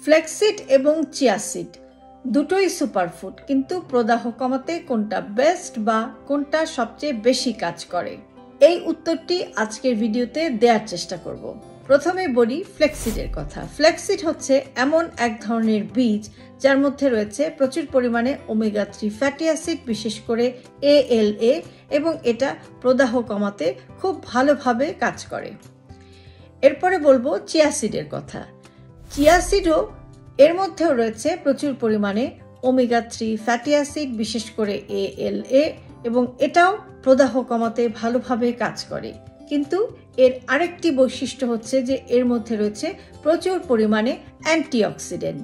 Flaxseed এবং chia seed দুটোই superfood, কিন্তু প্রদাহ কমাতে কোনটা বেস্ট বা কোনটা সবচেয়ে বেশি কাজ করে, এই উত্তরটি আজকের ভিডিওতে দেওয়ার চেষ্টা করব। প্রথমে বলি ফ্ল্যাক্সিডের কথা। ফ্ল্যাক্সিড হচ্ছে এমন এক ধরনের বীজ যার মধ্যে রয়েছে প্রচুর পরিমাণে ওমেগা 3 ফ্যাটি অ্যাসিড, বিশেষ করে ALA, এবং এটা প্রদাহ কমাতে খুব ভালোভাবে কাজ করে। এরপরে বলবো চিয়া সিডের কথা। চিয়া সিডও এর মধ্যেও রয়েছে প্রচুর পরিমাণে ওমেগা 3 ফ্যাটি অ্যাসিড, বিশেষ করে ALA, এবং এটাও প্রদাহ কমাতে ভালোভাবে কাজ করে। কিন্তু এর আরেকটি বৈশিষ্ট্য হচ্ছে যে এর মধ্যে রয়েছে প্রচুর পরিমাণে অ্যান্টিঅক্সিডেন্ট।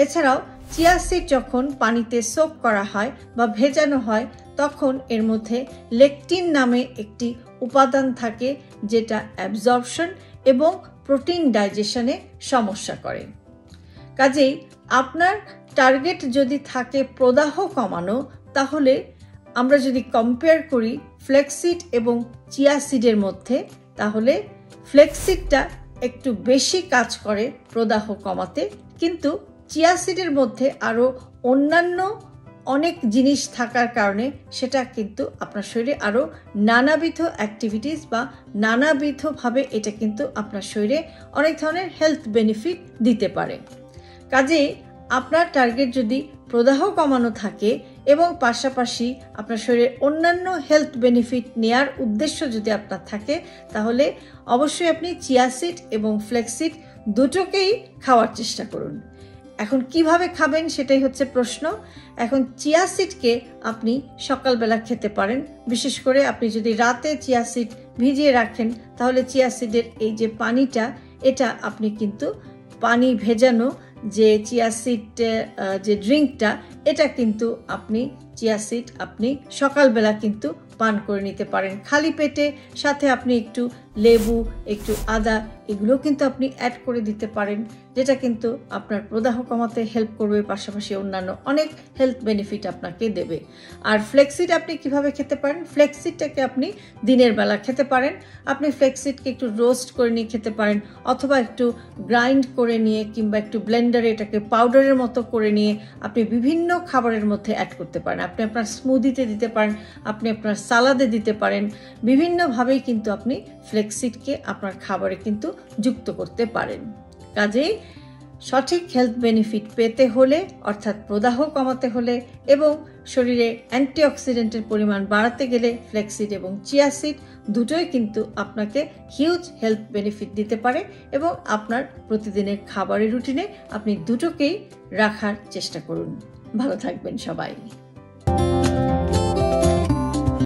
এছাড়াও চিয়া সিড যখন পানিতে সোক করা হয় বা ভেজানো হয় তখন এর মধ্যে লেকটিন নামে একটি উপাদান থাকে, যেটা অ্যাবজর্পশন এবং প্রোটিন ডাইজেশনে সমস্যা করে। কাজেই আপনার টার্গেট যদি থাকে প্রদাহ কমানো, তাহলে আমরা যদি কম্পেয়ার করি ফ্ল্যাক্সিড এবং চিয়া সিডের মধ্যে, তাহলে ফ্ল্যাক্সিডটা একটু বেশি কাজ করে প্রদাহ কমাতে, কিন্তু চিয়া সিডের মধ্যে আরও অন্যান্য অনেক জিনিস থাকার কারণে সেটা কিন্তু আপনার শরীরে আরও নানাবিধ অ্যাক্টিভিটিস বা নানাবিধভাবে এটা কিন্তু আপনার শরীরে অনেক ধরনের হেলথ বেনিফিট দিতে পারে। কাজেই আপনার টার্গেট যদি প্রদাহ কমানো থাকে এবং পাশাপাশি আপনার শরীরে অন্যান্য হেলথ বেনিফিট নেয়ার উদ্দেশ্য যদি আপনার থাকে, তাহলে অবশ্যই আপনি চিয়া সিড এবং ফ্ল্যাক্সিড দুটোকেই খাওয়ার চেষ্টা করুন। এখন কিভাবে খাবেন সেটাই হচ্ছে প্রশ্ন। এখন চিয়া সিডকে আপনি সকালবেলা খেতে পারেন, বিশেষ করে আপনি যদি রাতে চিয়া সিড ভিজিয়ে রাখেন, তাহলে চিয়া সিডের এই যে পানিটা, এটা আপনি কিন্তু পানি ভেজানো যে চিয়া সিড যে ড্রিঙ্কটা, এটা কিন্তু চিয়া সিড আপনি সকালবেলা কিন্তু পান করে নিতে পারেন খালি পেটে। সাথে আপনি একটু লেবু, একটু আদা, এগুলো কিন্তু আপনি অ্যাড করে দিতে পারেন, যেটা কিন্তু আপনার প্রদাহ কমাতে হেল্প করবে, পাশাপাশি অন্যান্য অনেক হেলথ বেনিফিট আপনাকে দেবে। আর ফ্ল্যাক্সিড আপনি কিভাবে খেতে পারেন? ফ্ল্যাক্সিডটাকে আপনি দিনের বেলা খেতে পারেন। আপনি ফ্ল্যাক্সিডকে একটু রোস্ট করে নিয়ে খেতে পারেন, অথবা একটু গ্রাইন্ড করে নিয়ে কিংবা একটু ব্লেন্ডারে এটাকে পাউডারের মতো করে নিয়ে আপনি বিভিন্ন খাবারের মধ্যে অ্যাড করতে পারেন। আপনি আপনার স্মুদিতে দিতে পারেন, আপনি আপনার সালাদে দিতে পারেন, বিভিন্নভাবেই কিন্তু আপনি ফ্ল্যাক্সিডকে আপনার খাবারে কিন্তু যুক্ত করতে পারেন। কাজেই সঠিক হেলথ বেনিফিট পেতে হলে, অর্থাৎ প্রদাহ কমাতে হলে এবং শরীরে অ্যান্টিঅক্সিডেন্টের পরিমাণ বাড়াতে গেলে ফ্ল্যাক্সিড এবং চিয়া সিড দুটোই কিন্তু আপনাকে হিউজ হেলথ বেনিফিট দিতে পারে, এবং আপনার প্রতিদিনের খাবারের রুটিনে আপনি দুটোকেই রাখার চেষ্টা করুন। ভালো থাকবেন সবাই।